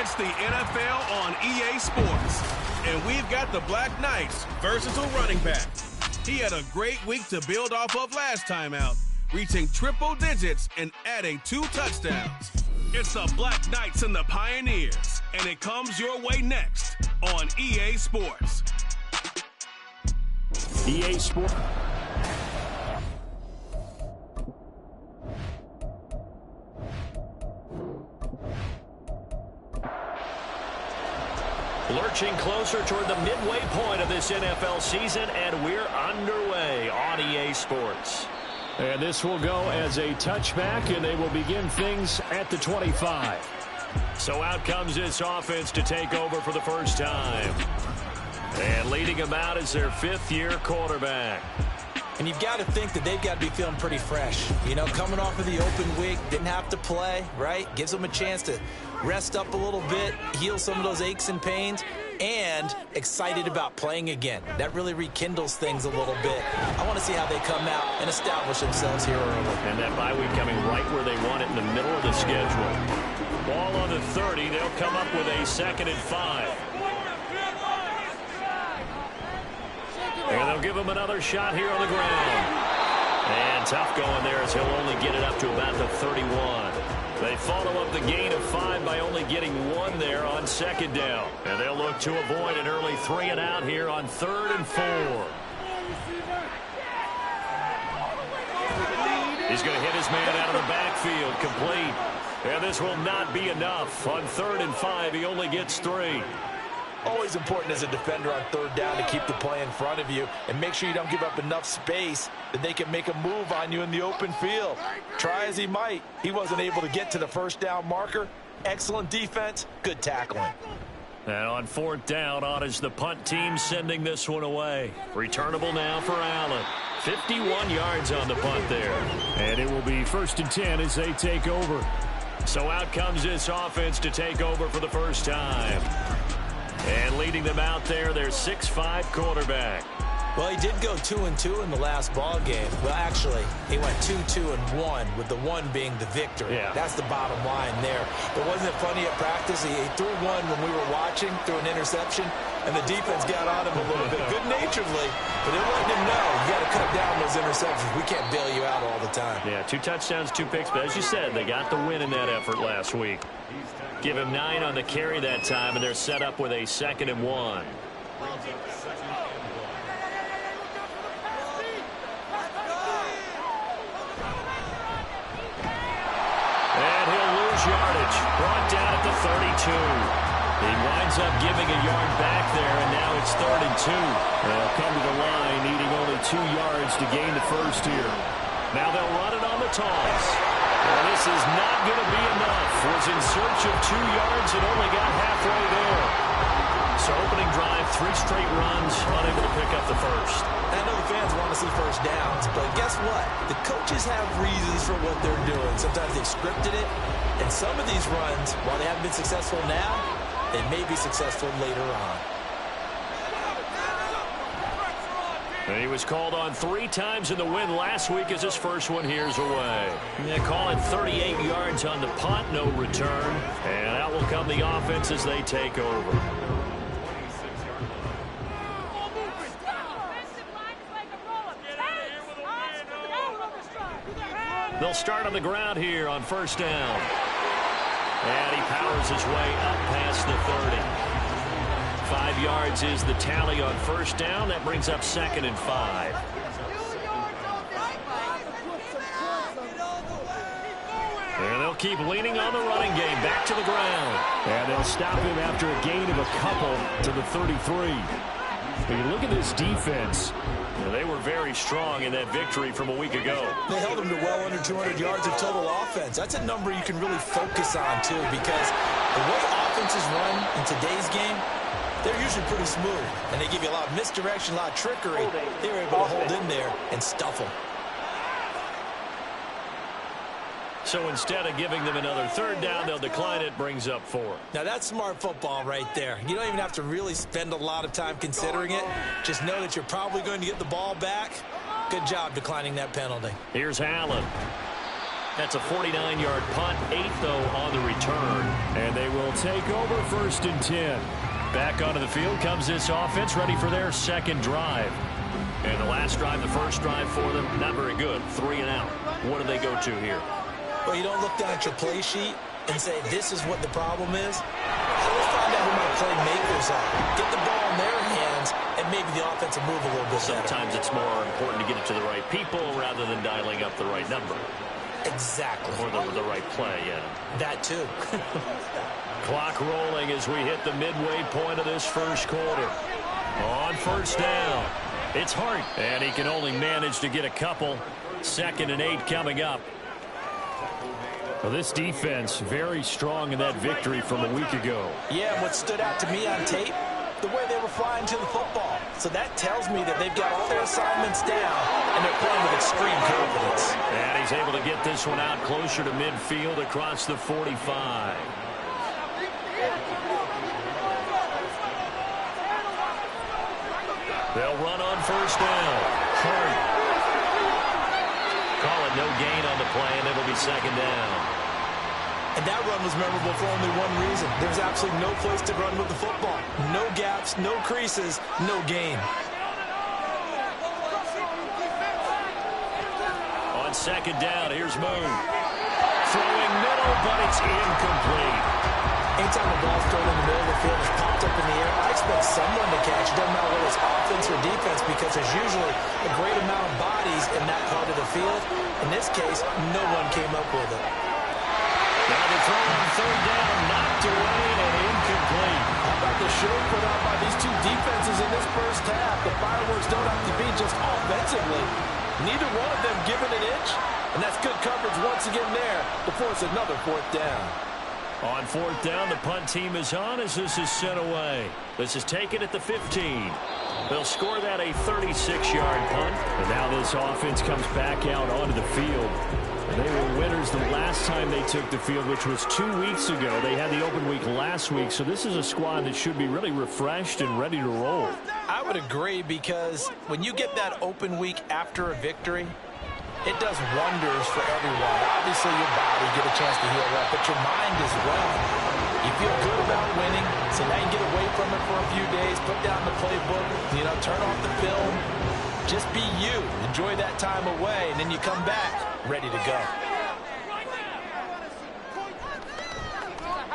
It's the NFL on EA Sports. And we've got the Black Knight's versatile running back. He had a great week to build off of last time out, reaching triple digits and adding 2 touchdowns. It's the Black Knights and the Pioneers, and it comes your way next on EA Sports. EA Sports. Lurching closer toward the midway point of this NFL season, and we're underway on EA Sports. And this will go as a touchback, and they will begin things at the 25. So out comes this offense to take over for the first time. And leading them out is their 5th-year quarterback. And you've got to think that they've got to be feeling pretty fresh. You know, coming off of the open week, didn't have to play, right? Gives them a chance to rest up a little bit, heal some of those aches and pains, and excited about playing again. That really rekindles things a little bit. I want to see how they come out and establish themselves here early. And that bye week coming right where they want it in the middle of the schedule. Ball on the 30. They'll come up with a 2nd and 5. And they'll give him another shot here on the ground. And tough going there as he'll only get it up to about the 31. They follow up the gain of 5 by only getting 1 there on 2nd down. And they'll look to avoid an early 3 and out here on 3rd and 4. He's going to hit his man out of the backfield, complete. And this will not be enough. On 3rd and 5, he only gets 3. Always important as a defender on 3rd down to keep the play in front of you and make sure you don't give up enough space that they can make a move on you in the open field. Try as he might, he wasn't able to get to the 1st down marker. Excellent defense, good tackling. And on 4th down, on is the punt team sending this one away. Returnable now for Allen. 51 yards on the punt there. And it will be 1st and 10 as they take over. So out comes this offense to take over for the first time. And leading them out there, their 6'5" quarterback. Well, he did go 2-2 in the last ball game. Well, actually, he went 2-2-1, with the 1 being the victory. Yeah. That's the bottom line there. But wasn't it funny at practice? He threw 1 when we were watching, threw an interception, and the defense got on him a little bit, good-naturedly. But they're letting him know, you got to cut down those interceptions. We can't bail you out all the time. Yeah, 2 touchdowns, 2 picks. But as you said, they got the win in that effort last week. Give him 9 on the carry that time, and they're set up with a 2nd and 1. And he'll lose yardage. Brought down at the 32. He winds up giving a yard back there, and now it's 3rd and 2. They'll come to the line, needing only 2 yards to gain the first here. Now they'll run it on the toss. Well, this is not going to be enough. Was in search of 2 yards and only got halfway there. So opening drive, 3 straight runs, unable to pick up the first. I know the fans want to see first downs, but guess what? The coaches have reasons for what they're doing. Sometimes they've scripted it, and some of these runs, while they haven't been successful now, they may be successful later on. And he was called on 3 times in the win last week as his first one here's away. They call it 38 yards on the punt, no return. And out will come the offense as they take over. They'll start on the ground here on 1st down. And he powers his way up past the 30. 5 yards is the tally on 1st down. That brings up 2nd and 5. And they'll keep leaning on the running game. Back to the ground. And they'll stop him after a gain of a couple to the 33. But you look at this defense. Well, they were very strong in that victory from a week ago. They held them to well under 200 yards of total offense. That's a number you can really focus on, too, because the way offenses run in today's game, they're usually pretty smooth, and they give you a lot of misdirection, a lot of trickery. They were able to hold in there and stuff them. So instead of giving them another 3rd down, they'll decline it, brings up 4. Now, that's smart football right there. You don't even have to really spend a lot of time considering it. Just know that you're probably going to get the ball back. Good job declining that penalty. Here's Allen. That's a 49-yard punt, 8 though on the return. And they will take over 1st and 10. Back onto the field comes this offense, ready for their second drive. And the last drive, the first drive for them, not very good. 3 and out. What do they go to here? Well, you don't look down at your play sheet and say, this is what the problem is. Let's find out who my playmakers are. Get the ball in their hands, and maybe the offense will move a little bit better. Sometimes it's more important to get it to the right people rather than dialing up the right number. Exactly. Or the right play, yeah. That too. Clock rolling as we hit the midway point of this first quarter. On first down, it's Hart. And he can only manage to get a couple. 2nd and 8 coming up. Well, this defense very strong in that victory from a week ago. Yeah, and what stood out to me on tape, the way they were flying to the football. So that tells me that they've got all their assignments down, and they're playing with extreme confidence. And he's able to get this one out closer to midfield across the 45. They'll run on first down. Hart. Call it no gain on the play, and it'll be 2nd down. And that run was memorable for only one reason. There's absolutely no place to run with the football. No gaps, no creases, no gain. On 2nd down, here's Moon. Throwing middle, but it's incomplete. Anytime the ball's thrown in the middle of the field, it's popped up in the air, I expect someone to catch. It doesn't matter whether it's offense or defense, because there's usually a great amount of bodies in that part of the field. In this case, no one came up with it. Now the throw on 3rd down, knocked away and incomplete. How about the show put on by these two defenses in this first half? The fireworks don't have to be just offensively. Neither one of them given an inch, and that's good coverage once again there to force another 4th down. On 4th down, the punt team is on as this is sent away. This is taken at the 15. They'll score that a 36-yard punt. And now this offense comes back out onto the field. They were winners the last time they took the field, which was 2 weeks ago. They had the open week last week, so this is a squad that should be really refreshed and ready to roll. I would agree, because when you get that open week after a victory, it does wonders for everyone. Obviously, your body get a chance to heal up, but your mind as well. You feel good about winning, so now you get away from it for a few days, put down the playbook, turn off the film. Just be you. Enjoy that time away, and then you come back ready to go.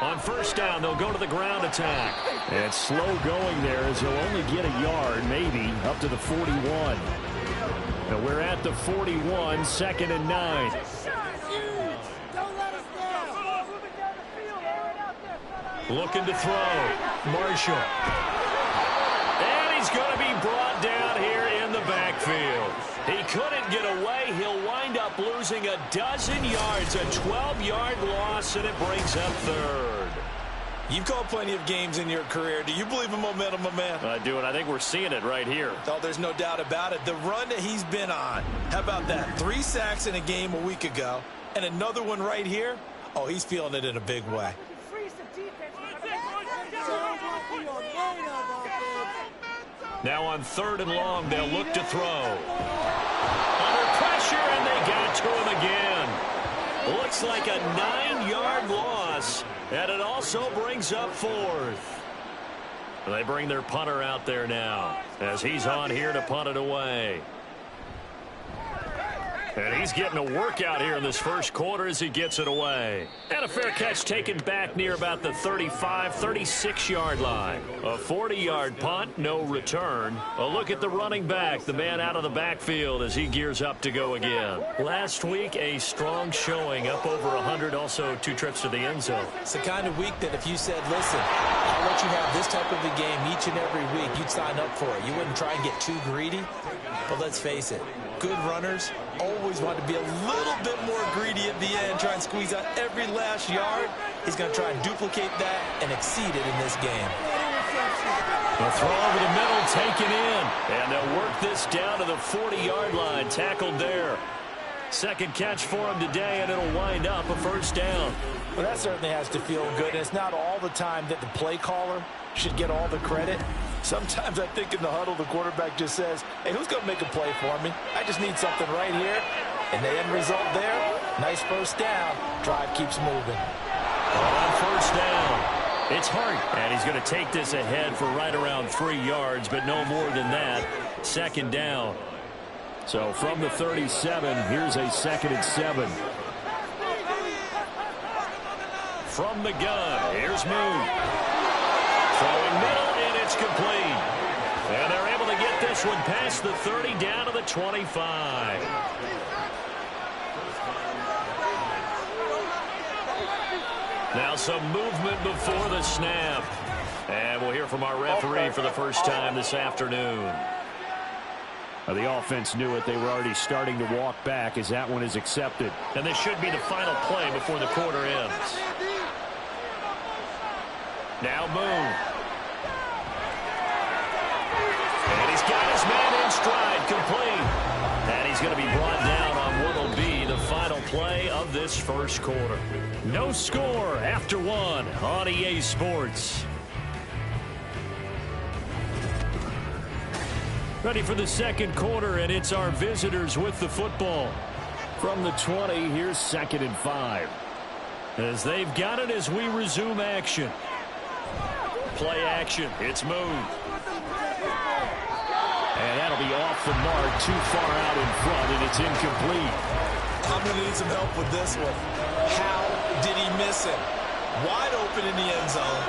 On first down, they'll go to the ground attack. And slow going there as he'll only get a yard, maybe, up to the 41. Now we're at the 41, 2nd and 9. Looking to throw. Marshall. And he's going to be brought down here in the backfield. He couldn't get away. He'll wind up losing a dozen yards, a 12-yard loss, and it brings up 3rd. You've called plenty of games in your career. Do you believe in momentum, my man? I do, and I think we're seeing it right here. Oh, there's no doubt about it. The run that he's been on. How about that? 3 sacks in a game a week ago, and another one right here. Oh, he's feeling it in a big way. Now on 3rd and long, they'll look to throw. Under pressure, and they got to him again. Looks like a 9-yard loss, and it also brings up 4th. They bring their punter out there now as he's on here to punt it away. And he's getting a workout here in this first quarter as he gets it away. And a fair catch taken back near about the 35, 36-yard line. A 40-yard punt, no return. A look at the running back, the man out of the backfield as he gears up to go again. Last week, a strong showing, up over 100, also 2 trips to the end zone. It's the kind of week that if you said, listen, I'll let you have this type of a game each and every week, you'd sign up for it. You wouldn't try and get too greedy. But let's face it, good runners always want to be a little bit more greedy at the end, try and squeeze out every last yard. He's going to try and duplicate that and exceed it in this game. A throw over the middle, taken in. And they'll work this down to the 40-yard line, tackled there. Second catch for him today, and it'll wind up a first down. Well, that certainly has to feel good. And it's not all the time that the play caller should get all the credit. Sometimes I think in the huddle, the quarterback just says, hey, who's going to make a play for me? I just need something right here. And the end result there, Nice first down. Drive keeps moving. On first down, it's Hart. And he's going to take this ahead for right around 3 yards, but no more than that. Second down. So from the 37, here's a 2nd and 7. From the gun, here's Moon. Throwing middle, and it's complete. And they're able to get this one past the 30 down to the 25. Now some movement before the snap. And we'll hear from our referee for the first time this afternoon. The offense knew it. They were already starting to walk back as that one is accepted. And this should be the final play before the quarter ends. Now Moon. And he's got his man in stride, complete. And he's going to be brought down on what will be the final play of this first quarter. No score after 1 on EA Sports. Ready for the second quarter, and it's our visitors with the football. From the 20, here's 2nd and 5. As they've got it as we resume action. Play action. It's Moon. And that'll be off the mark, too far out in front, and it's incomplete. I'm going to need some help with this one. How did he miss him? Wide open in the end zone.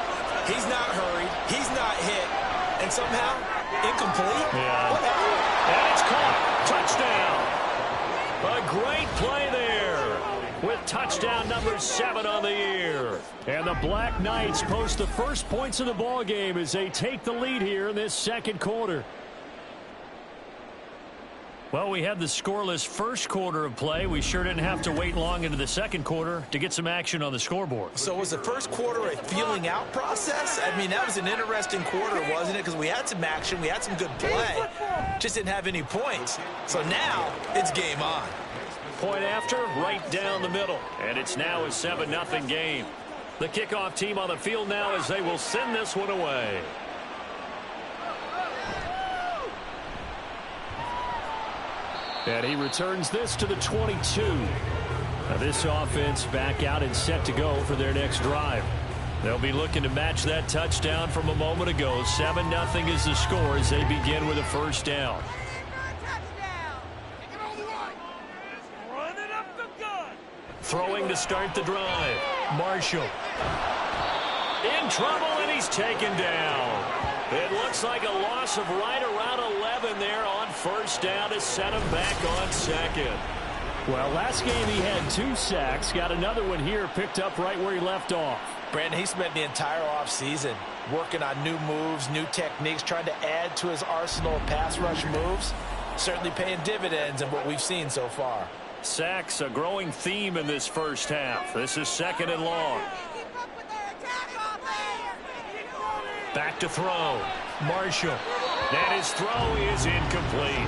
He's not hurried. He's not hit. And somehow, incomplete? Yeah. What happened? And it's caught. Touchdown. A great play there with touchdown number 7 on the year. And the Black Knights post the first points of the ball game as they take the lead here in this second quarter. Well, we had the scoreless first quarter of play. We sure didn't have to wait long into the second quarter to get some action on the scoreboard. So was the first quarter a feeling out process? I mean, that was an interesting quarter, wasn't it? Because we had some action, we had some good play, just didn't have any points. So now it's game on. Point after, right down the middle. And it's now a 7-0 game. The kickoff team on the field now as they will send this one away. And he returns this to the 22. Now this offense back out and set to go for their next drive. They'll be looking to match that touchdown from a moment ago. 7-0 is the score as they begin with a first down. Throwing to start the drive. Marshall. In trouble, and he's taken down. It looks like a loss of right around 11 there on first down to set him back on second. Well, last game he had 2 sacks. Got another one here picked up right where he left off. Brandon, he spent the entire offseason working on new moves, new techniques, trying to add to his arsenal of pass rush moves. Certainly paying dividends in what we've seen so far. Sacks, a growing theme in this first half. This is 2nd and long. Back to throw. Marshall. And his throw is incomplete.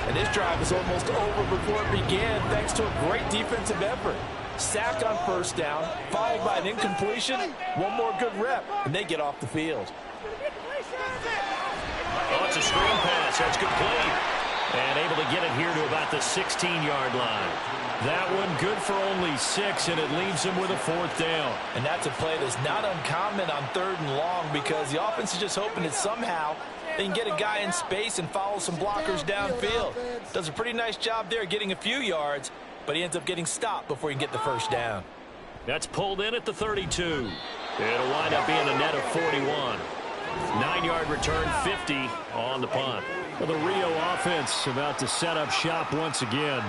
And this drive is almost over before it began thanks to a great defensive effort. Sack on first down, followed by an incompletion, one more good rep, and they get off the field. Oh, it's a screen pass. That's complete. And able to get it here to about the 16-yard line. That one good for only 6, and it leaves him with a 4th down. And that's a play that's not uncommon on 3rd and long because the offense is just hoping that somehow they can get a guy in space and follow some blockers downfield. Does a pretty nice job there getting a few yards, but he ends up getting stopped before he can get the first down. That's pulled in at the 32. It'll wind up being a net of 41. 9-yard return, 50 on the punt. Well, the Rio offense about to set up shop once again.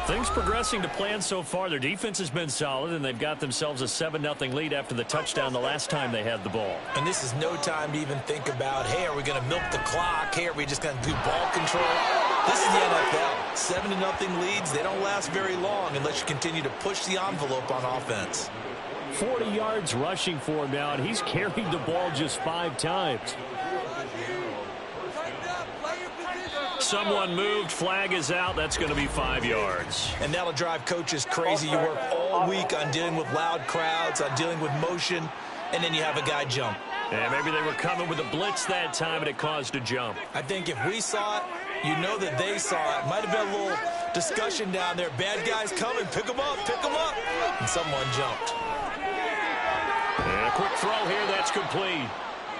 Things progressing to plan so far. Their defense has been solid, and they've got themselves a 7-0 lead after the touchdown the last time they had the ball. And this is no time to even think about, hey, are we going to milk the clock? Hey, are we just going to do ball control? This is the NFL. 7-0 leads, they don't last very long unless you continue to push the envelope on offense. 40 yards rushing for him now, and he's carried the ball just 5 times. Someone moved. Flag is out. That's going to be 5 yards. And that'll drive coaches crazy. You work all week on dealing with loud crowds, on dealing with motion, and then you have a guy jump. Yeah, maybe they were coming with a blitz that time, and it caused a jump. I think if we saw it, You know that they saw it. Might have been a little discussion down there. Bad guys coming. Pick them up. Pick them up. And someone jumped. And a quick throw here. That's complete.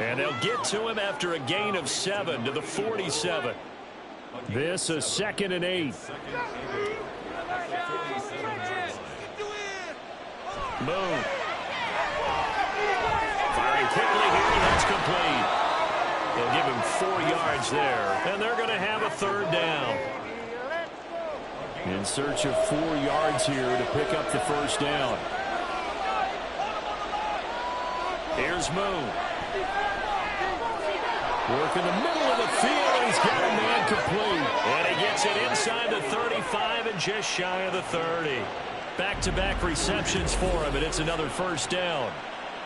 And they'll get to him after a gain of 7 to the 47. This is 2nd and 8. Moon. Firing quickly here. That's complete. They'll give him 4 yards there. And they're going to have a 3rd down. In search of 4 yards here to pick up the 1st down. Here's Moon. Work in the middle of the field, and he's got a man complete. And he gets it inside the 35 and just shy of the 30. Back-to-back receptions for him, and it's another 1st down.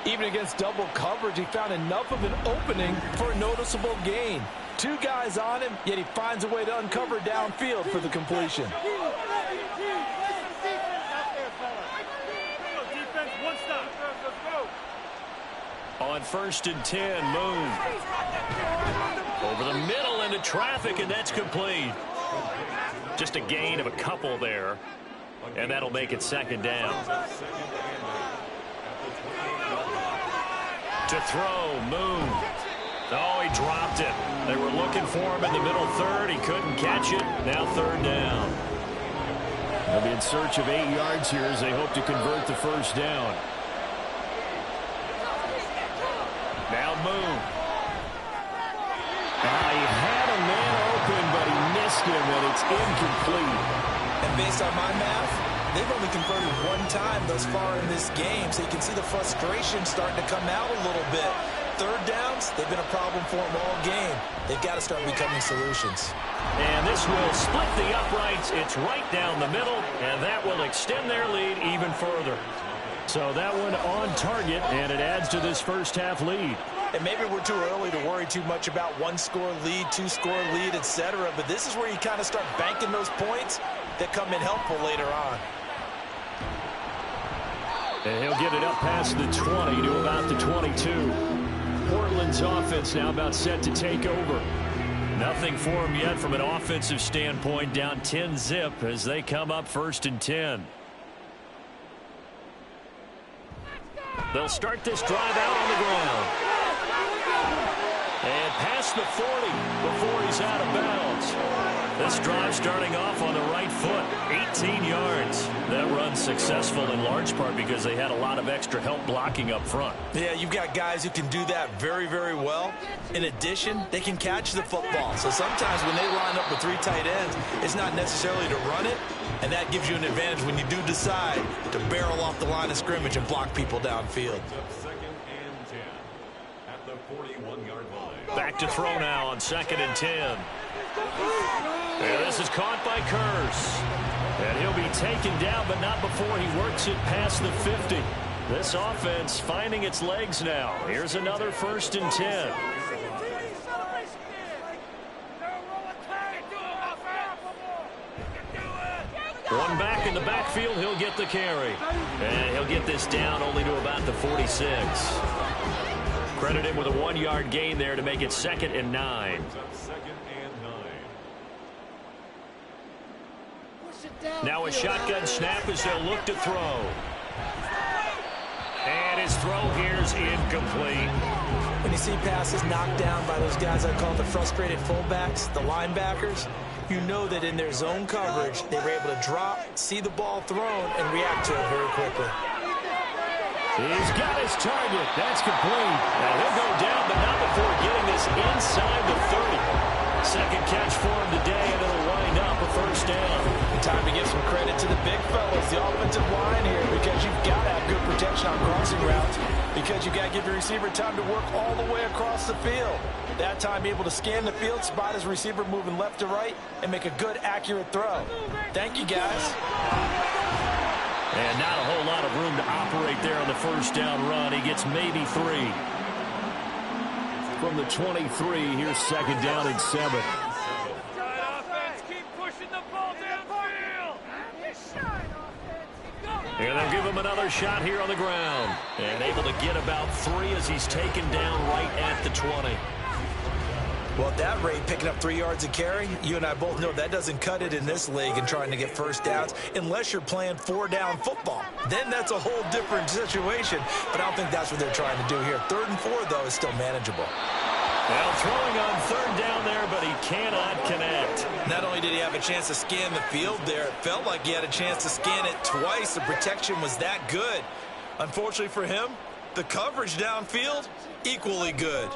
Even against double coverage, he found enough of an opening for a noticeable gain. 2 guys on him, yet he finds a way to uncover downfield for the completion. On 1st and 10, Moon. Over the middle into traffic, and that's complete. Just a gain of a couple there, and that'll make it 2nd down. To throw, Moon. Oh, he dropped it. They were looking for him in the middle 3rd. He couldn't catch it. Now 3rd down. They'll be in search of 8 yards here as they hope to convert the 1st down. Now Moon. He had a man open, but he missed him, and it's incomplete. And based on my math, they've only converted 1 time thus far in this game, so you can see the frustration starting to come out a little bit. 3rd downs, they've been a problem for them all game. They've got to start becoming solutions. And this will split the uprights. It's right down the middle, and that will extend their lead even further. So that one on target, and it adds to this first half lead. And maybe we're too early to worry too much about 1-score lead, 2-score lead, etc. But this is where you kind of start banking those points that come in helpful later on. And he'll get it up past the 20 to about the 22. Portland's offense now about set to take over. Nothing for him yet from an offensive standpoint, down 10-zip as they come up 1st and 10. They'll start this drive out on the ground. And past the 40 before he's out of bounds. This drive starting off on the right foot, 18 yards. That run successful in large part because they had a lot of extra help blocking up front. Yeah, you've got guys who can do that very, very well. In addition, they can catch the football. So sometimes when they line up with 3 tight ends, it's not necessarily to run it, and that gives you an advantage when you do decide to barrel off the line of scrimmage and block people downfield. Back to throw now on 2nd and 10. And this is caught by Kearse. And he'll be taken down, but not before he works it past the 50. This offense finding its legs now. Here's another 1st and 10. One back in the backfield, he'll get the carry. And he'll get this down only to about the 46. Credit him with a 1-yard gain there to make it 2nd and 9. Now a shotgun snap as they'll look to throw. And his throw here's incomplete. When you see passes knocked down by those guys I call the frustrated fullbacks, the linebackers, you know that in their zone coverage, they were able to drop, see the ball thrown, and react to it very quickly. He's got his target. That's complete. Now he'll go down, but not before getting this inside the 30. Second catch for him today, and it'll wind up a 1st down. Time to give some credit to the big fellas, the offensive line here, because you've got to have good protection on crossing routes, because you've got to give your receiver time to work all the way across the field. That time able to scan the field, spot his receiver moving left to right, and make a good, accurate throw. Thank you, guys. And not a whole lot of room to operate there on the 1st down run. He gets maybe 3. From the 23, here's 2nd down and 7. And they'll give him another shot here on the ground. And able to get about 3 as he's taken down right at the 20. Well, at that rate, picking up 3 yards a carry, you and I both know that doesn't cut it in this league and trying to get first downs unless you're playing 4-down football. Then that's a whole different situation, but I don't think that's what they're trying to do here. 3rd and 4, though, is still manageable. Well, throwing on 3rd down there, but he cannot connect. Not only did he have a chance to scan the field there, it felt like he had a chance to scan it twice. The protection was that good. Unfortunately for him, the coverage downfield, equally good.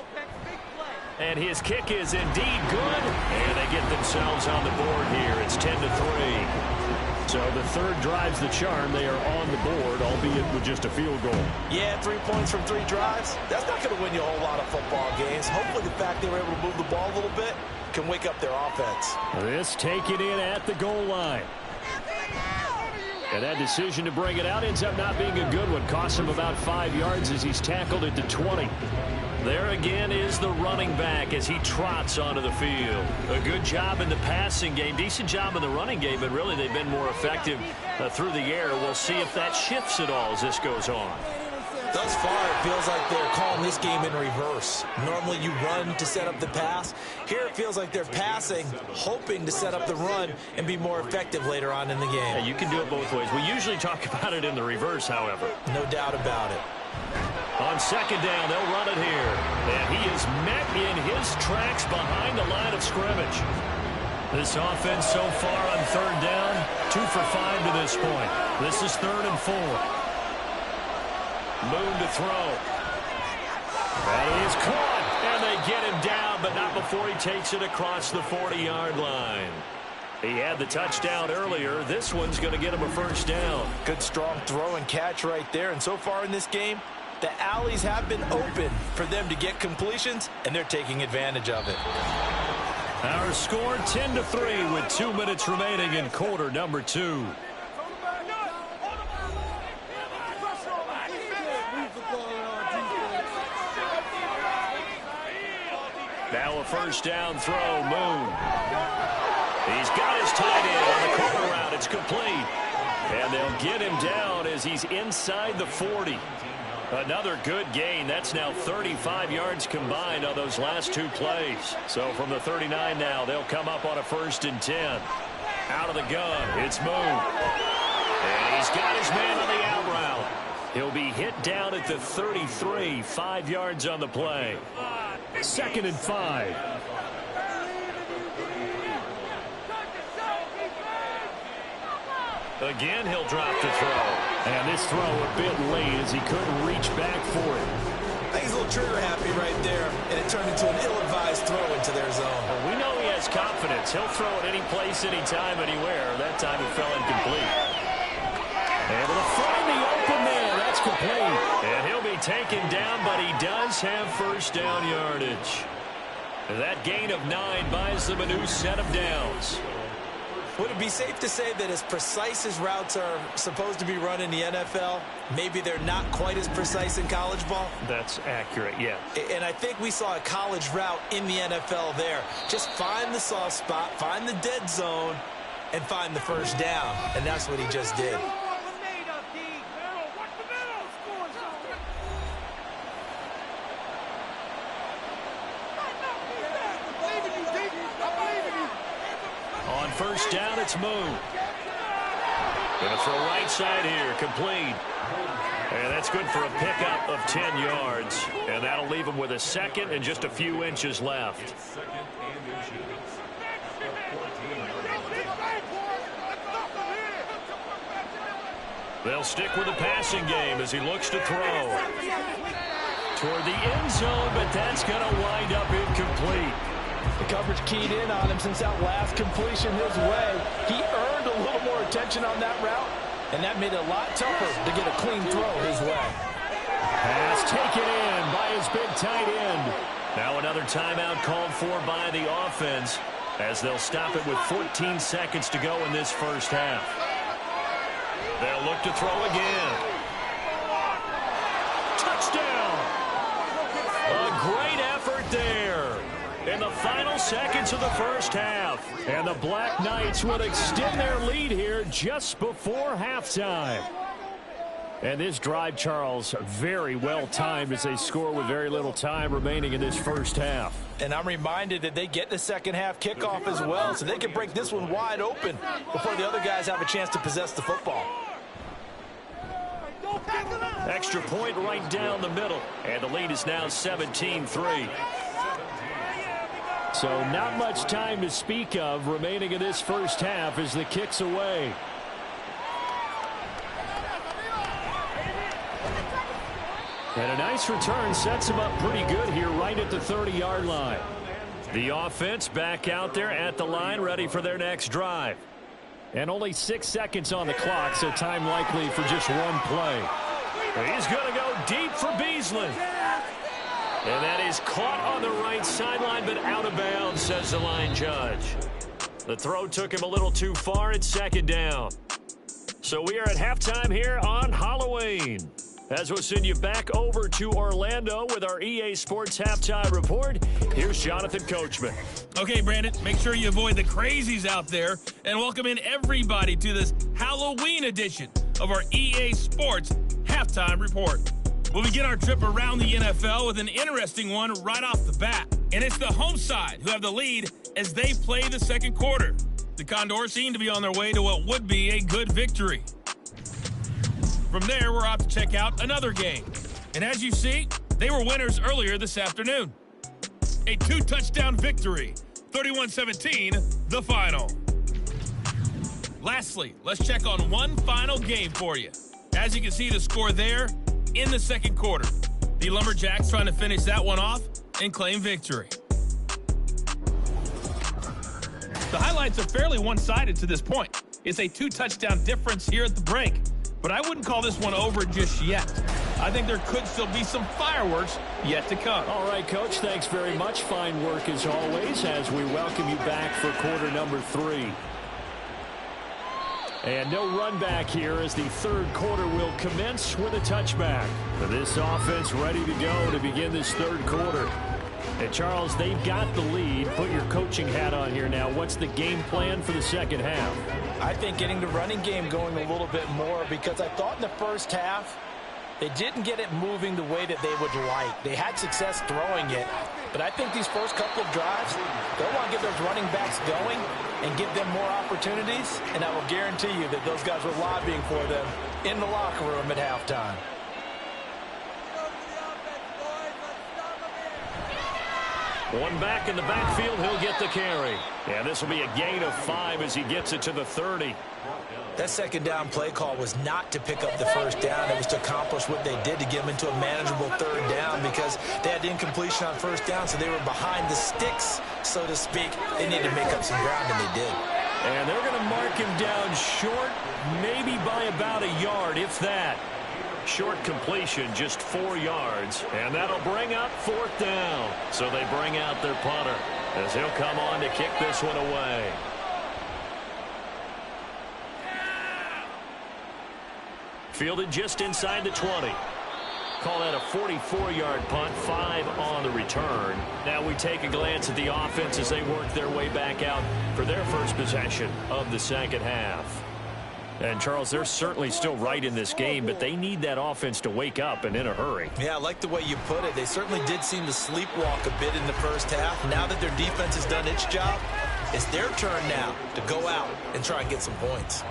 And his kick is indeed good, and they get themselves on the board here. It's 10-3. So the 3rd drives the charm. They are on the board, albeit with just a field goal. Yeah, 3 points from 3 drives. That's not going to win you a whole lot of football games. Hopefully the fact they were able to move the ball a little bit can wake up their offense. This taken in at the goal line. And that decision to bring it out ends up not being a good one. Costs him about 5 yards as he's tackled at the 20. There again is the running back as he trots onto the field. A good job in the passing game. Decent job in the running game, but really they've been more effective through the air. We'll see if that shifts at all as this goes on. Thus far, it feels like they're calling this game in reverse. Normally you run to set up the pass. Here it feels like they're passing, hoping to set up the run and be more effective later on in the game. Yeah, you can do it both ways. We usually talk about it in the reverse, however. No doubt about it. On 2nd down, they'll run it here. And he is met in his tracks behind the line of scrimmage. This offense so far on 3rd down, 2 for 5 to this point. This is 3rd and 4. Moon to throw. That is caught, and they get him down, but not before he takes it across the 40-yard line. He had the touchdown earlier. This one's going to get him a 1st down. Good, strong throw and catch right there. And so far in this game, the alleys have been open for them to get completions, and they're taking advantage of it. Our score 10-3 with 2 minutes remaining in quarter number 2. Now a 1st down throw, Moon. He's got his tight end on the corner route. It's complete. And they'll get him down as he's inside the 40. Another good gain. That's now 35 yards combined on those last 2 plays. So from the 39 now, they'll come up on a 1st and 10. Out of the gun, it's Moon. And he's got his man on the out route. He'll be hit down at the 33, 5 yards on the play. 2nd and 5. Again, he'll drop to throw. And this throw a bit late as he couldn't reach back for it. I think he's a little trigger happy right there, and it turned into an ill-advised throw into their zone. Well, we know he has confidence. He'll throw it any place, anytime, anywhere. That time it fell incomplete. Able to find the open man. That's complete. And he'll be taken down, but he does have 1st down yardage. That gain of 9 buys them a new set of downs. Would it be safe to say that as precise as routes are supposed to be run in the NFL, maybe they're not quite as precise in college ball? That's accurate, yeah. And I think we saw a college route in the NFL there. Just find the soft spot, find the dead zone, and find the 1st down. And that's what he just did. On 1st down, it's Moon. Going to throw right side here, complete. And that's good for a pickup of 10 yards. And that'll leave him with a 2nd and just a few inches left. They'll stick with the passing game as he looks to throw. Toward the end zone, but that's going to wind up incomplete. The coverage keyed in on him since that last completion his way. He earned a little more attention on that route, and that made it a lot tougher to get a clean throw his way. Pass taken in by his big tight end. Now another timeout called for by the offense as they'll stop it with 14 seconds to go in this 1st half. They'll look to throw again. Touchdown! A great effort there in the final seconds of the 1st half. And the Black Knights will extend their lead here just before halftime. And this drive, Charles, very well timed as they score with very little time remaining in this first half. And I'm reminded that they get the second half kickoff as well, so they can break this one wide open before the other guys have a chance to possess the football. Extra point right down the middle, and the lead is now 17-3. So not much time to speak of remaining in this first half as the kick's away. And a nice return sets him up pretty good here right at the 30-yard line. The offense back out there at the line, ready for their next drive. And only 6 seconds on the clock, so time likely for just one play. He's going to go deep for Beasley. And that is caught on the right sideline, but out of bounds, says the line judge. The throw took him a little too far. It's second down. So we are at halftime here on Halloween, as we'll send you back over to Orlando with our EA Sports Halftime Report. Here's Jonathan Coachman. Okay, Brandon, make sure you avoid the crazies out there and welcome in everybody to this Halloween edition of our EA Sports Halftime Report. We'll begin our trip around the NFL with an interesting one right off the bat. And it's the home side who have the lead as they play the second quarter. The Condors seem to be on their way to what would be a good victory. From there, we're off to check out another game. And as you see, they were winners earlier this afternoon. A 2-touchdown victory, 31-17, the final. Lastly, let's check on one final game for you. As you can see the score there in the second quarter. The Lumberjacks trying to finish that one off and claim victory. The highlights are fairly one-sided to this point. It's a 2-touchdown difference here at the break. But I wouldn't call this one over just yet. I think there could still be some fireworks yet to come. All right, Coach, thanks very much. Fine work as always as we welcome you back for quarter number 3. And no run back here as the third quarter will commence with a touchback. This offense ready to go to begin this third quarter. And Charles, they've got the lead. Put your coaching hat on here now. What's the game plan for the second half? I think getting the running game going a little bit more, because I thought in the first half they didn't get it moving the way that they would like. They had success throwing it, but I think these first couple of drives, they'll want to get those running backs going and give them more opportunities, and I will guarantee you that those guys were lobbying for them in the locker room at halftime. One back in the backfield, he'll get the carry. And this will be a gain of 5 as he gets it to the 30. That second down play call was not to pick up the first down. It was to accomplish what they did to get them into a manageable third down, because they had incompletion on first down, so they were behind the sticks, so to speak. They needed to make up some ground, and they did. And they're going to mark him down short, maybe by about a yard, if that. Short completion, just 4 yards, and that'll bring up fourth down. So they bring out their punter as he'll come on to kick this one away. Fielded just inside the 20. Call that a 44-yard punt, 5 on the return. Now we take a glance at the offense as they work their way back out for their first possession of the second half. And, Charles, they're certainly still right in this game, but they need that offense to wake up and in a hurry. Yeah, I like the way you put it. They certainly did seem to sleepwalk a bit in the first half. Now that their defense has done its job, it's their turn now to go out and try and get some points.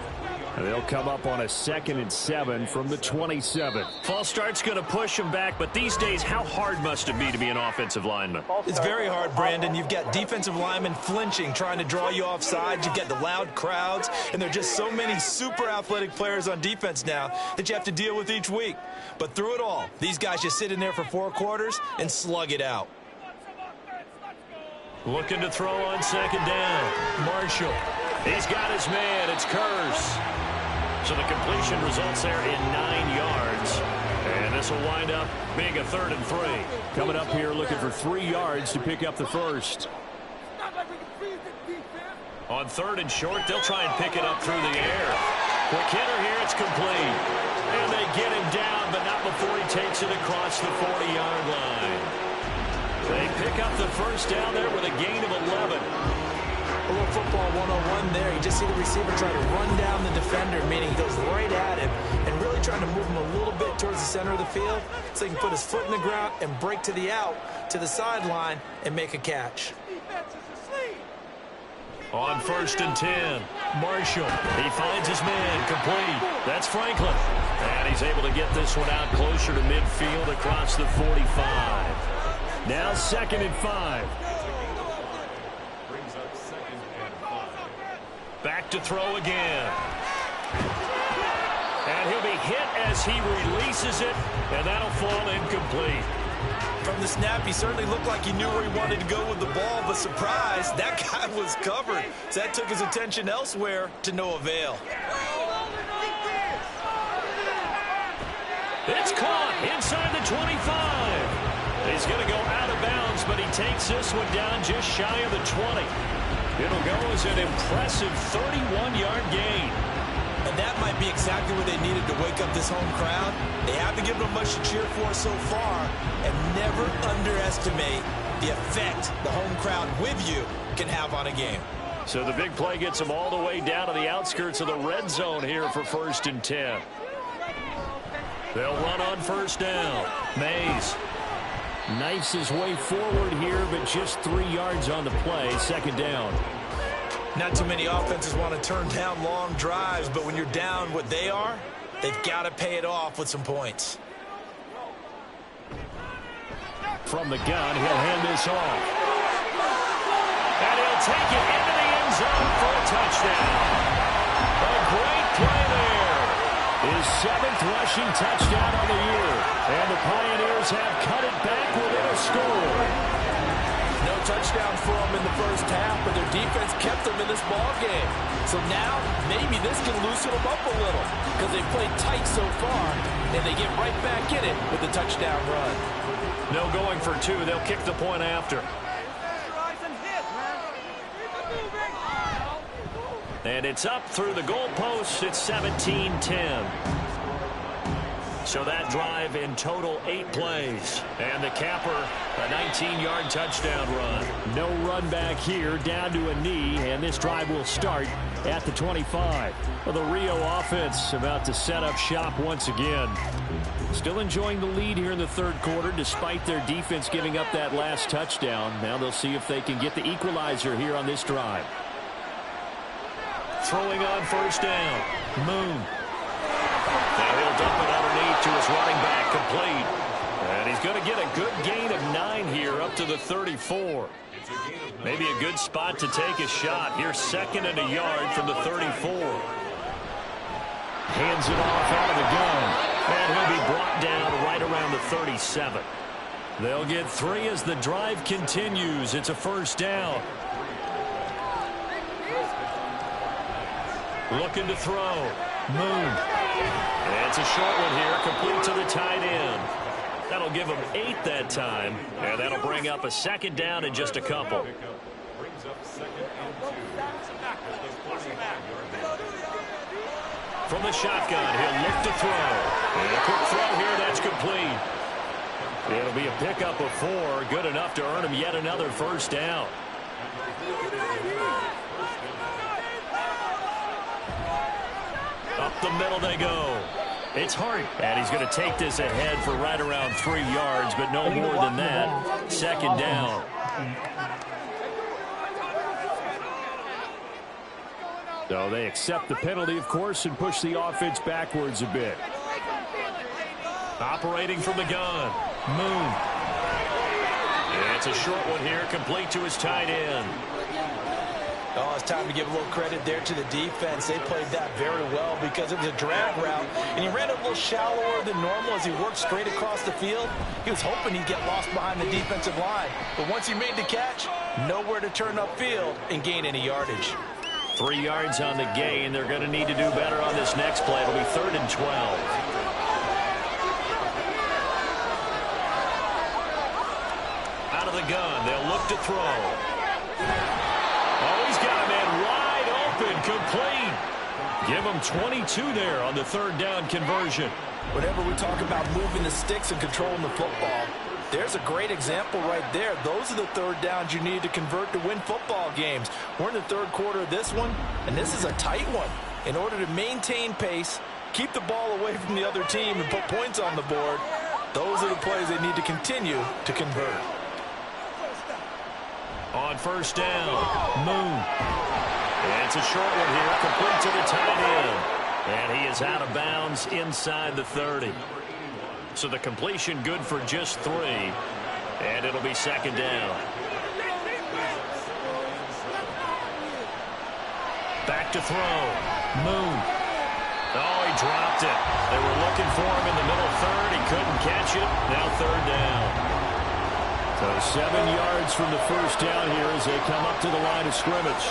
And they'll come up on a 2nd and 7 from the 27. False start's going to push them back, but these days, how hard must it be to be an offensive lineman? It's very hard, Brandon. You've got defensive linemen flinching, trying to draw you offside. You've got the loud crowds, and there are just so many super athletic players on defense now that you have to deal with each week. But through it all, these guys just sit in there for 4 quarters and slug it out. Looking to throw on second down. Marshall. He's got his man. It's Kearse. So the completion results there in 9 yards. And this will wind up being a 3rd and 3. Coming up here looking for 3 yards to pick up the first. On 3rd and short, they'll try and pick it up through the air. Quick hitter here, it's complete. And they get him down, but not before he takes it across the 40-yard line. They pick up the first down there with a gain of 11. A little football 101 there. You just see the receiver try to run down the defender, meaning he goes right at him and really trying to move him a little bit towards the center of the field so he can put his foot in the ground and break to the out, to the sideline, and make a catch. On 1st and 10, Marshall. He finds his man, complete. That's Franklin. And he's able to get this one out closer to midfield across the 45. Now 2nd and 5. Back to throw again. And he'll be hit as he releases it, and that'll fall incomplete. From the snap, he certainly looked like he knew where he wanted to go with the ball, but surprise, that guy was covered. So that took his attention elsewhere to no avail. It's caught inside the 25. He's going to go out of bounds, but he takes this one down just shy of the 20. It'll go as an impressive 31-yard gain. And that might be exactly what they needed to wake up this home crowd. They haven't given them much to cheer for so far, and never underestimate the effect the home crowd with you can have on a game. So the big play gets them all the way down to the outskirts of the red zone here for 1st and 10. They'll run on 1st down. Mays knifes his way forward here, but just 3 yards on the play. 2nd down. Not too many offenses want to turn down long drives, but when you're down what they are, they've got to pay it off with some points. From the gun, he'll hand this off. And he'll take it into the end zone for a touchdown. A great play there. His 7th rushing touchdown on the year. And the Pioneers have cut it back within a score. No touchdown for them in the first half, but their defense kept them in this ball game. So now, maybe this can loosen them up a little because they played tight so far, and they get right back in it with a touchdown run. No going for 2. They'll kick the point after. And it's up through the goalposts. It's 17-10. So that drive in total 8 plays. And the capper, a 19-yard touchdown run. No run back here, down to a knee, and this drive will start at the 25. Well, the Rio offense about to set up shop once again. Still enjoying the lead here in the 3rd quarter, despite their defense giving up that last touchdown. Now they'll see if they can get the equalizer here on this drive. Throwing on 1st down. Moon. Now he'll dump it underneath to his running back, complete. And he's going to get a good gain of 9 here up to the 34. Maybe a good spot to take a shot. Here's 2nd and a yard from the 34. Hands it off out of the gun. And he'll be brought down right around the 37. They'll get 3 as the drive continues. It's a 1st down. Looking to throw. Moon. It's a short one here, complete to the tight end. That'll give him 8 that time, and that'll bring up a 2nd down in just a couple. From the shotgun, he'll look to throw. And a quick throw here, that's complete. It'll be a pickup of 4, good enough to earn him yet another 1st down. Up the middle they go. It's Hart, and he's going to take this ahead for right around 3 yards, but no more than that. 2nd down. So they accept the penalty, of course, and push the offense backwards a bit. Operating from the gun. Moon. And it's a short one here, complete to his tight end. Oh, it's time to give a little credit there to the defense. They played that very well because it was a drag route, and he ran a little shallower than normal as he worked straight across the field. He was hoping he'd get lost behind the defensive line, but once he made the catch, nowhere to turn upfield and gain any yardage. 3 yards on the gain. They're going to need to do better on this next play. It'll be 3rd and 12. Out of the gun, they'll look to throw. Oh, he's got a man wide open, complete. Give him 22 there on the 3rd down conversion. Whenever we talk about moving the sticks and controlling the football, There's a great example right there. Those are the third downs you need to convert to win football games. We're in the third quarter of this one, and this is a tight one. In order to maintain pace, keep the ball away from the other team, and put points on the board, those are the plays they need to continue to convert. On first down, Moon. And it's a short one here, complete to the tight end. And he is out of bounds inside the 30. So the completion good for just 3. And it'll be second down. Back to throw. Moon. Oh, he dropped it. They were looking for him in the middle third. He couldn't catch it. Now third down. So 7 yards from the first down here as they come up to the line of scrimmage.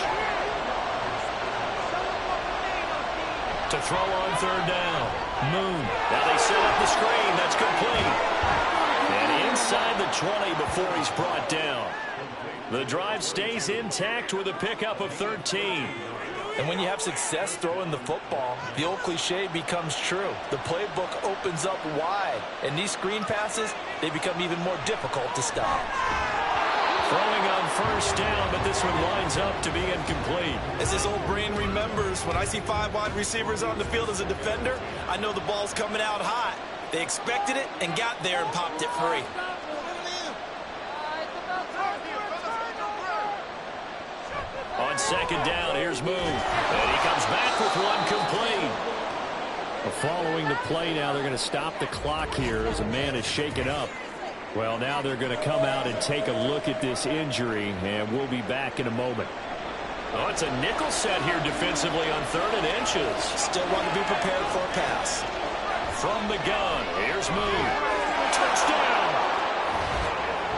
To throw on third down. Moon. Now they set up the screen. That's complete. And inside the 20 before he's brought down. The drive stays intact with a pickup of 13. And when you have success throwing the football, the old cliche becomes true. The playbook opens up wide. And these screen passes, they become even more difficult to stop. Throwing on first down, but this one winds up to be incomplete. As this old brain remembers, when I see 5 wide receivers on the field as a defender, I know the ball's coming out hot. They expected it and got there and popped it free. On second down, here's Moon. And he comes back with one complete. Following the play now, they're going to stop the clock here as a man is shaken up. Well, now they're going to come out and take a look at this injury, and we'll be back in a moment. Oh, it's a nickel set here defensively on 3rd and inches. Still want to be prepared for a pass. From the gun, here's Moon. Touchdown!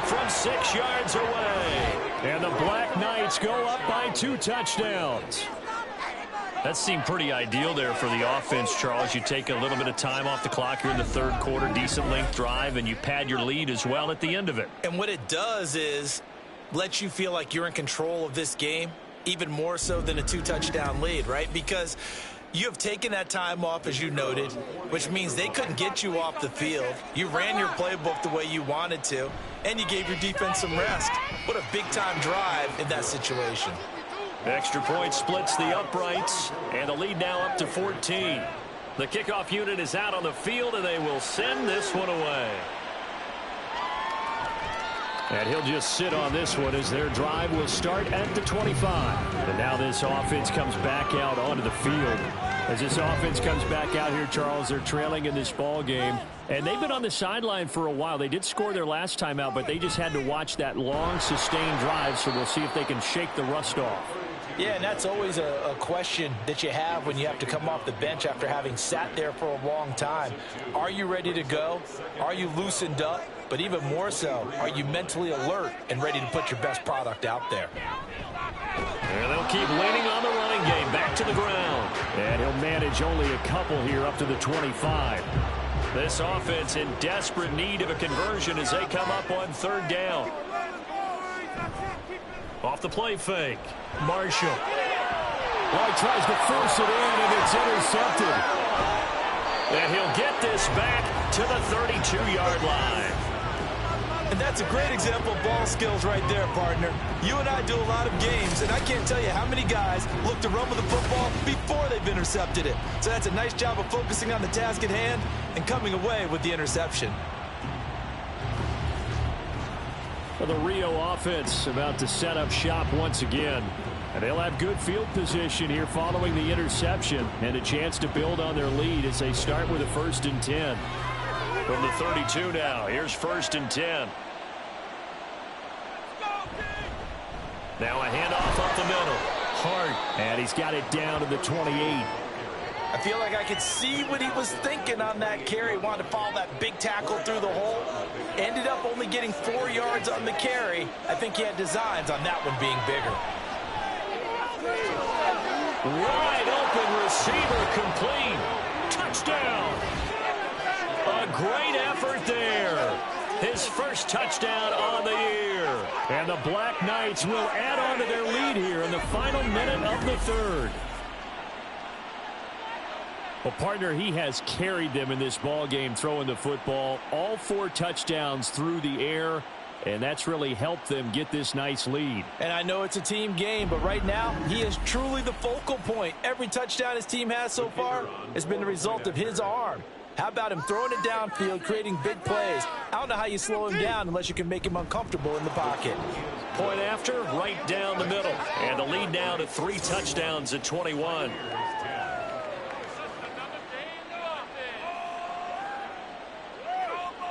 From 6 yards away. And the Black Knights go up by 2 touchdowns. That seemed pretty ideal there for the offense, Charles. You take a little bit of time off the clock here in the third quarter, decent length drive, and you pad your lead as well at the end of it. And what it does is let you feel like you're in control of this game, even more so than a 2-touchdown lead, right? Because you have taken that time off, as you noted, which means they couldn't get you off the field. You ran your playbook the way you wanted to, and you gave your defense some rest. What a big-time drive in that situation. Extra point splits the uprights, and the lead now up to 14. The kickoff unit is out on the field, and they will send this one away. And he'll just sit on this one as their drive will start at the 25. And now this offense comes back out onto the field. As this offense comes back out here, Charles, they're trailing in this ball game. And they've been on the sideline for a while. They did score their last time out, but they just had to watch that long, sustained drive, so we'll see if they can shake the rust off. Yeah, and that's always a question that you have when you have to come off the bench after having sat there for a long time. Are you ready to go? Are you loosened up? But even more so, are you mentally alert and ready to put your best product out there? And they'll keep leaning on the running game back to the ground. And he'll manage only a couple here up to the 25. This offense in desperate need of a conversion as they come up on third down. Off the play fake. Marshall. Well, he tries to force it in, and it's intercepted. And he'll get this back to the 32-yard line. And that's a great example of ball skills right there, partner. You and I do a lot of games, and I can't tell you how many guys look to run with the football before they've intercepted it. So that's a nice job of focusing on the task at hand and coming away with the interception. Well, the Rio offense about to set up shop once again. And they'll have good field position here following the interception and a chance to build on their lead as they start with a 1st and 10. From the 32 now, here's 1st and 10. Now a handoff up the middle. Hart, and he's got it down to the 28. I feel like I could see what he was thinking on that carry. Wanted to follow that big tackle through the hole. Ended up only getting 4 yards on the carry. I think he had designs on that one being bigger. Wide open receiver complete. Touchdown. A great effort there. His first touchdown on the year. And the Black Knights will add on to their lead here in the final minute of the third. Well, partner, he has carried them in this ball game throwing the football. All 4 touchdowns through the air, and that's really helped them get this nice lead. And I know it's a team game, but right now, he is truly the focal point. Every touchdown his team has so far has been the result of his arm. How about him throwing it downfield, creating big plays? I don't know how you slow him down unless you can make him uncomfortable in the pocket. Point after, right down the middle. And the lead now to 3 touchdowns at 21.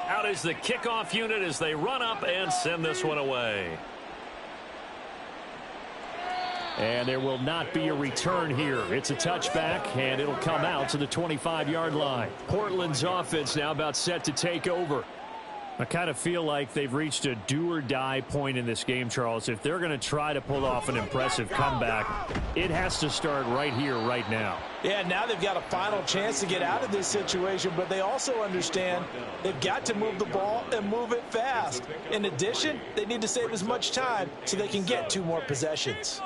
Out is the kickoff unit as they run up and send this one away. And there will not be a return here. It's a touchback, and it'll come out to the 25-yard line. Portland's offense now about set to take over. I kind of feel like they've reached a do-or-die point in this game, Charles. If they're going to try to pull off an impressive comeback, it has to start right here, right now. Yeah, now they've got a final chance to get out of this situation, but they also understand they've got to move the ball and move it fast. In addition, they need to save as much time so they can get 2 more possessions.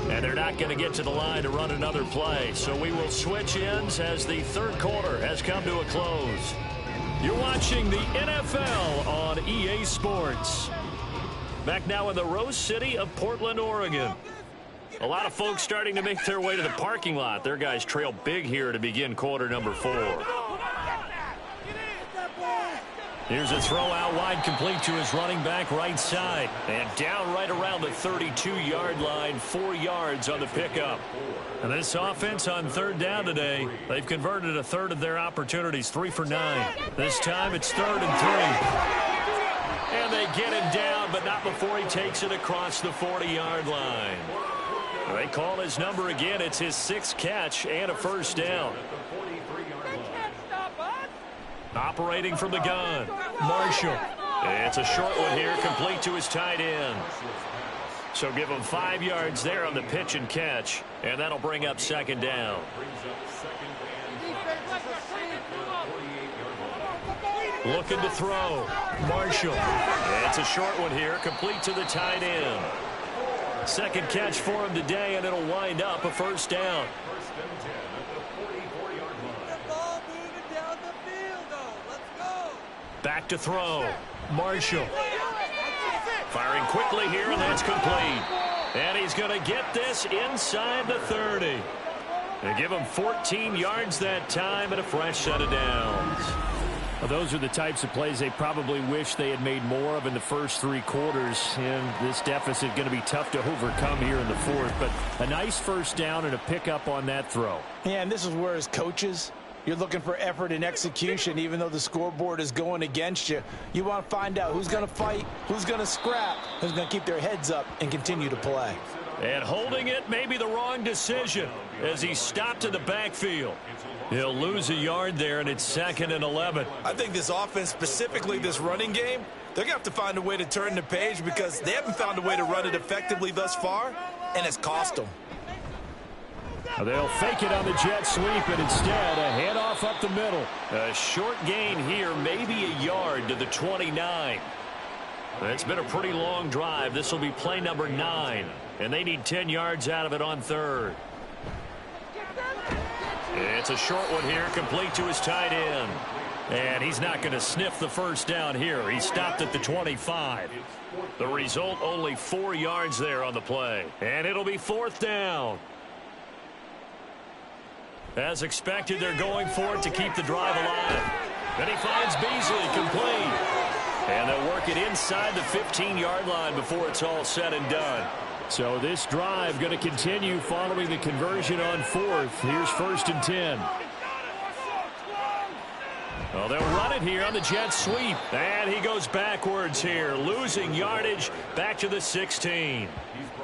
And they're not going to get to the line to run another play. So we will switch ends as the third quarter has come to a close. You're watching the NFL on EA Sports. Back now in the Rose City of Portland, Oregon. A lot of folks starting to make their way to the parking lot. Their guys trail big here to begin quarter number 4. Here's a throw out wide, complete to his running back right side. And down right around the 32-yard line, 4 yards on the pickup. And this offense on third down today, they've converted a third of their opportunities, 3 for 9. This time it's 3rd and 3. And they get him down, but not before he takes it across the 40-yard line. They call his number again. It's his 6th catch and a first down. Operating from the gun, Marshall. It's a short one here, complete to his tight end. So give him 5 yards there on the pitch and catch, and that'll bring up 2nd down. Looking to throw, Marshall. It's a short one here, complete to the tight end. 2nd catch for him today, and it'll wind up a first down. Back to throw. Marshall. Firing quickly here, and that's complete. And he's going to get this inside the 30. They give him 14 yards that time and a fresh set of downs. Well, those are the types of plays they probably wish they had made more of in the first 3 quarters. And this deficit going to be tough to overcome here in the 4th. But a nice first down and a pickup on that throw. Yeah, and this is where as coaches, you're looking for effort and execution. Even though the scoreboard is going against you, you want to find out who's going to fight, who's going to scrap, who's going to keep their heads up and continue to play. And holding it may be the wrong decision as he stopped in the backfield. He'll lose a yard there, and it's 2nd and 11. I think this offense, specifically this running game, they're going to have to find a way to turn the page because they haven't found a way to run it effectively thus far, and it's cost them. They'll fake it on the jet sweep, and instead a handoff up the middle. A short gain here, maybe a yard to the 29. It's been a pretty long drive. This will be play number 9, and they need 10 yards out of it on 3rd. It's a short one here, complete to his tight end. And he's not going to sniff the first down here. He stopped at the 25. The result, only 4 yards there on the play. And it'll be 4th down. As expected, they're going for it to keep the drive alive. Then he finds Beasley, complete. And they'll work it inside the 15-yard line before it's all said and done. So this drive going to continue following the conversion on 4th. Here's 1st and 10. Well, they'll run it here on the jet sweep. And he goes backwards here, losing yardage back to the 16.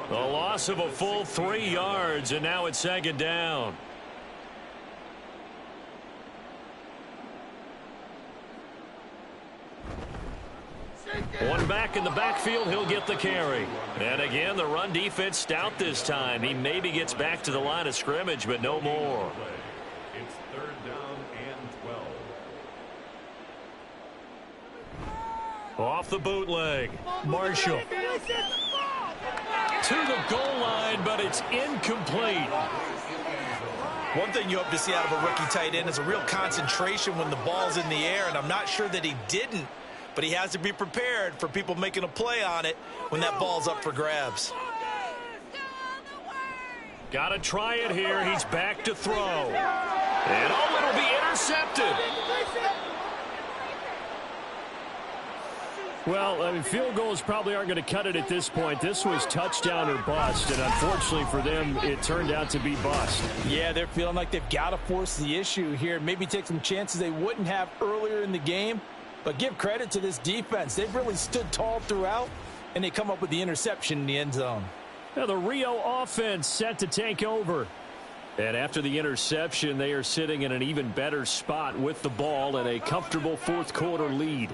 A loss of a full 3 yards, and now it's 2nd down. One back in the backfield, he'll get the carry. And again, the run defense stout this time. He maybe gets back to the line of scrimmage, but no more. It's 3rd down and 12. Off the bootleg, Marshall. to the goal line, but it's incomplete. One thing you hope to see out of a rookie tight end is a real concentration when the ball's in the air, and I'm not sure that he didn't, but he has to be prepared for people making a play on it when that ball's up for grabs. Got to try it here. He's back to throw. And oh, it'll be intercepted. Well, I mean, field goals probably aren't going to cut it at this point. This was touchdown or bust, and unfortunately for them, it turned out to be bust. Yeah, they're feeling like they've got to force the issue here. Maybe take some chances they wouldn't have earlier in the game. But give credit to this defense. They've really stood tall throughout, and they come up with the interception in the end zone. Now the Rio offense set to take over. And after the interception, they are sitting in an even better spot with the ball and a comfortable fourth quarter lead.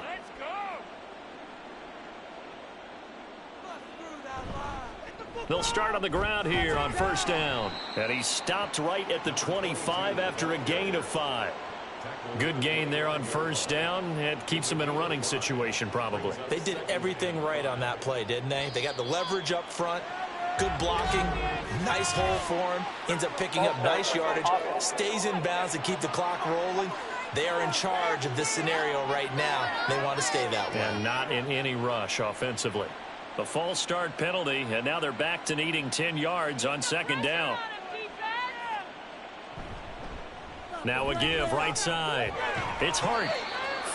They'll start on the ground here on first down. And he stopped right at the 25 after a gain of 5. Good gain there on first down. It keeps him in a running situation probably. They did everything right on that play, didn't they? They got the leverage up front, good blocking, nice hole for him, ends up picking up nice yardage, stays in bounds to keep the clock rolling. They are in charge of this scenario right now. They want to stay that way. And not in any rush offensively. The false start penalty, and now they're back to needing 10 yards on second down. Now a give right side. It's Hart.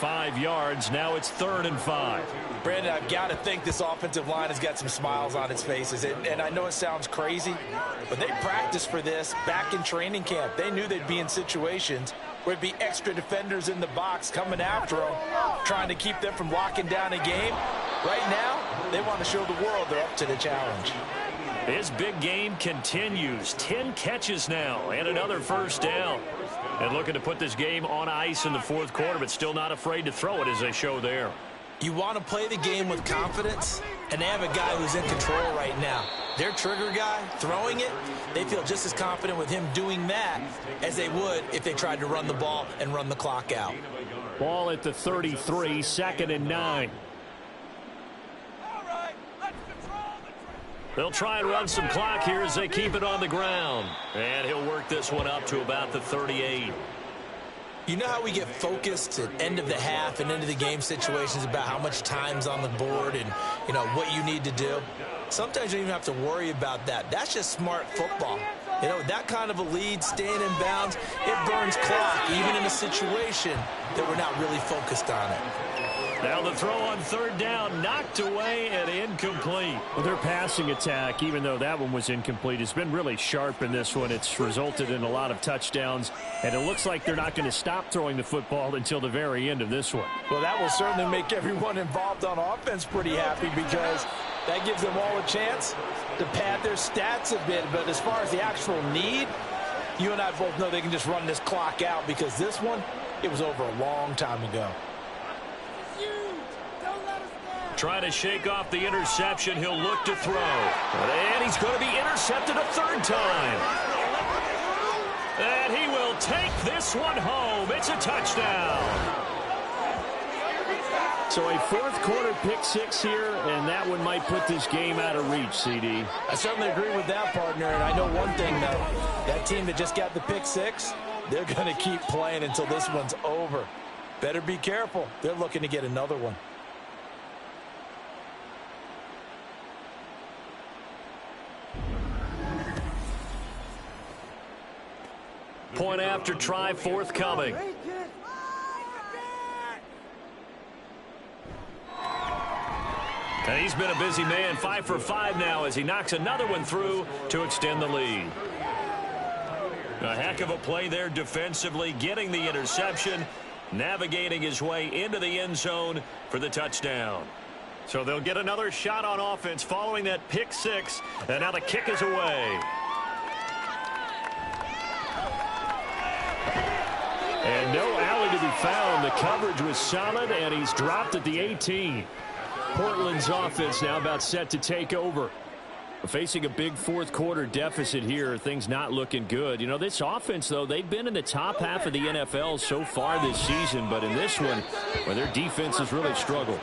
5 yards. Now it's 3rd and 5. Brandon, I've got to think this offensive line has got some smiles on its faces. And I know it sounds crazy, but they practiced for this back in training camp. They knew they'd be in situations where it'd be extra defenders in the box coming after them, trying to keep them from locking down a game. Right now, they want to show the world they're up to the challenge. His big game continues. 10 catches now and another first down. And looking to put this game on ice in the fourth quarter, but still not afraid to throw it as they show there. You want to play the game with confidence, and they have a guy who's in control right now. Their trigger guy, throwing it, they feel just as confident with him doing that as they would if they tried to run the ball and run the clock out. Ball at the 33, 2nd and 9. They'll try and run some clock here as they keep it on the ground. And he'll work this one up to about the 38. You know how we get focused at end of the half and into the game situations about how much time's on the board and, you know, what you need to do? Sometimes you don't even have to worry about that. That's just smart football. You know, that kind of a lead, staying in bounds, it burns clock, even in a situation that we're not really focused on it. Now the throw on 3rd down, knocked away and incomplete. Well, their passing attack, even though that one was incomplete, has been really sharp in this one. It's resulted in a lot of touchdowns, and it looks like they're not going to stop throwing the football until the very end of this one. Well, that will certainly make everyone involved on offense pretty happy because that gives them all a chance to pad their stats a bit. But as far as the actual need, you and I both know they can just run this clock out because this one, it was over a long time ago. Trying to shake off the interception. He'll look to throw. And he's going to be intercepted a 3rd time. And he will take this one home. It's a touchdown. So a fourth quarter pick 6 here, and that one might put this game out of reach, CD. I certainly agree with that, partner. And I know one thing, though. That team that just got the pick 6, they're going to keep playing until this one's over. Better be careful. They're looking to get another one. Point after try forthcoming. And he's been a busy man, 5 for 5 now as he knocks another one through to extend the lead. A heck of a play there defensively, getting the interception, navigating his way into the end zone for the touchdown. So they'll get another shot on offense following that pick 6, and now the kick is away. And no alley to be found. The coverage was solid, and he's dropped at the 18. Portland's offense now about set to take over. Facing a big fourth quarter deficit here, things not looking good. You know, this offense, though, they've been in the top half of the NFL so far this season, but in this one, well, their defense has really struggled.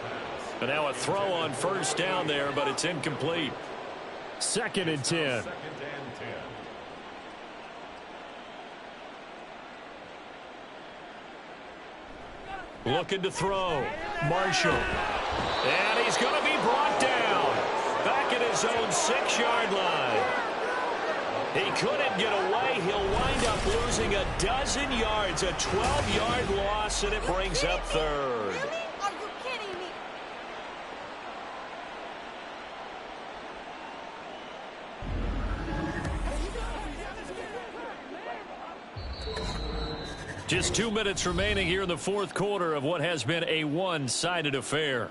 But now a throw on first down there, but it's incomplete. 2nd and 10. Looking to throw. Marshall. And he's going to be brought down. Back at his own 6-yard line. He couldn't get away. He'll wind up losing a dozen yards. A 12-yard loss, and it brings up 3rd. Really? Are you kidding me? Just 2 minutes remaining here in the 4th quarter of what has been a one-sided affair.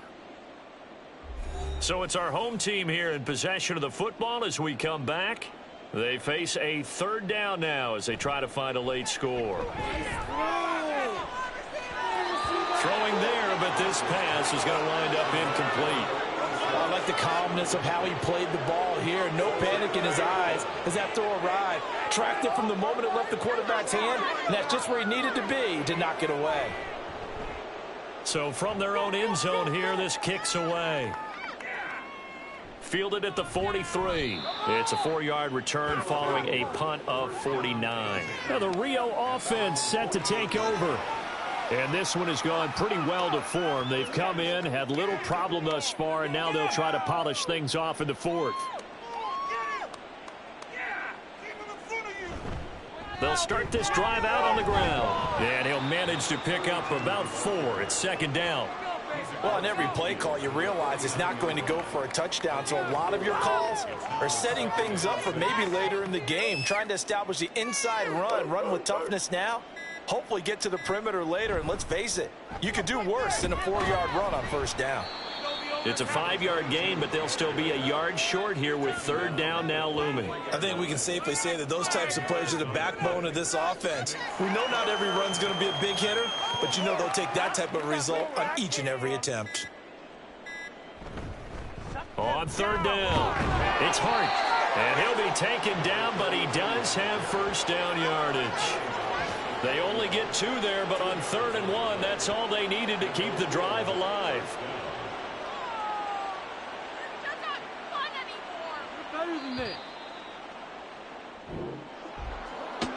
So it's our home team here in possession of the football as we come back. They face a 3rd down now as they try to find a late score. Throwing there, but this pass is going to wind up incomplete. I like the calmness of how he played the ball here. No panic in his eyes as that throw arrived. Tracked it from the moment it left the quarterback's hand, and that's just where he needed to be to knock it away. So from their own end zone here, this kicks away. Fielded at the 43. It's a 4-yard return following a punt of 49. Now the Rio offense set to take over. And this one has gone pretty well to form. They've come in, had little problem thus far, and now they'll try to polish things off in the 4th. They'll start this drive out on the ground. And he'll manage to pick up about 4. It's 2nd down. Well, on every play call, you realize it's not going to go for a touchdown. So a lot of your calls are setting things up for maybe later in the game, trying to establish the inside run with toughness now. Hopefully get to the perimeter later, and let's face it, you could do worse than a 4-yard run on 1st down. It's a 5-yard gain, but they'll still be a yard short here with 3rd down now looming. I think we can safely say that those types of plays are the backbone of this offense. We know not every run's going to be a big hitter, but you know they'll take that type of result on each and every attempt. On 3rd down, it's Hart. And he'll be taken down, but he does have 1st down yardage. They only get 2 there, but on 3rd and 1, that's all they needed to keep the drive alive.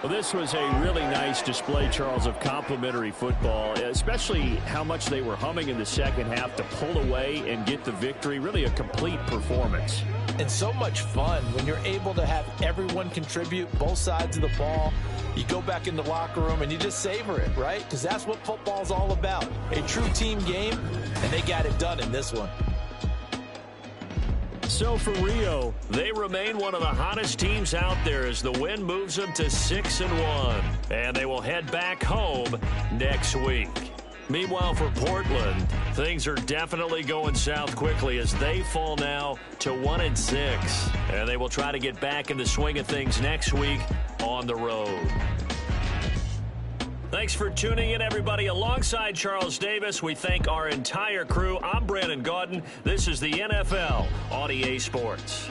Well, this was a really nice display, Charles, of complimentary football, especially how much they were humming in the 2nd half to pull away and get the victory. Really a complete performance. And so much fun when you're able to have everyone contribute, both sides of the ball. You go back in the locker room and you just savor it, right? Because that's what football's all about. A true team game, and they got it done in this one. So for Rio, they remain one of the hottest teams out there as the win moves them to 6-1. And they will head back home next week. Meanwhile, for Portland, things are definitely going south quickly as they fall now to 1-6. And they will try to get back in the swing of things next week on the road. Thanks for tuning in, everybody. Alongside Charles Davis, we thank our entire crew. I'm Brandon Gaudin. This is the NFL on EA Sports.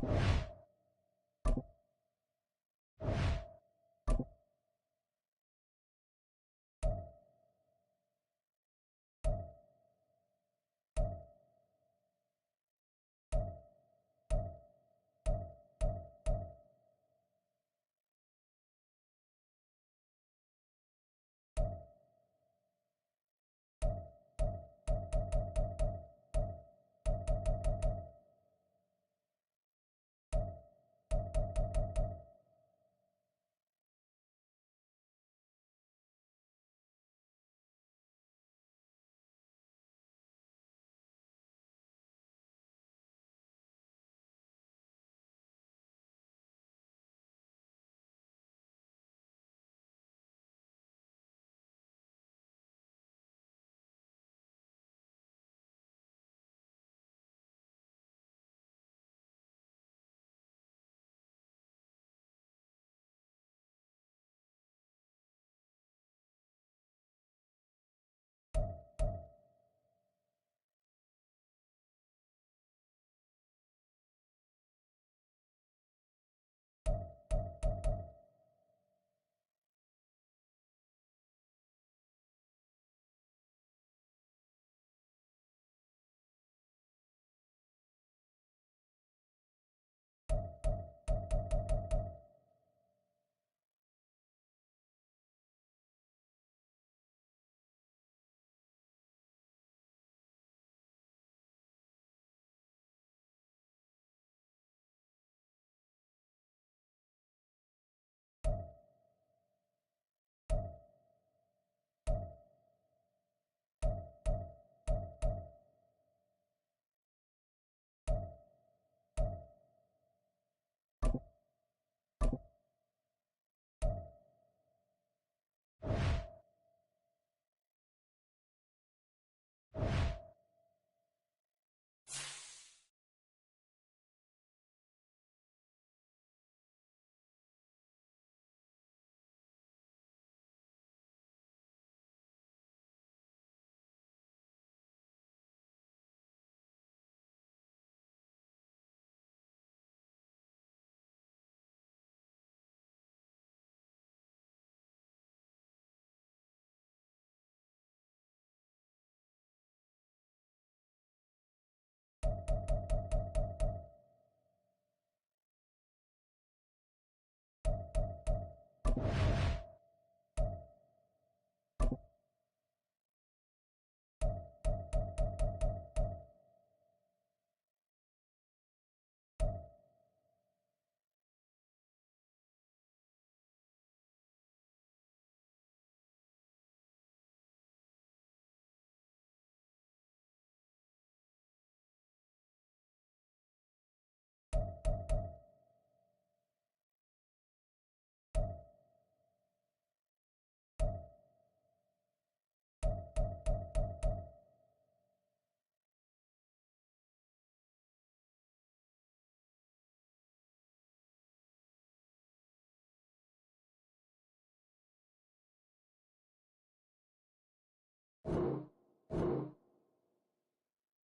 ball.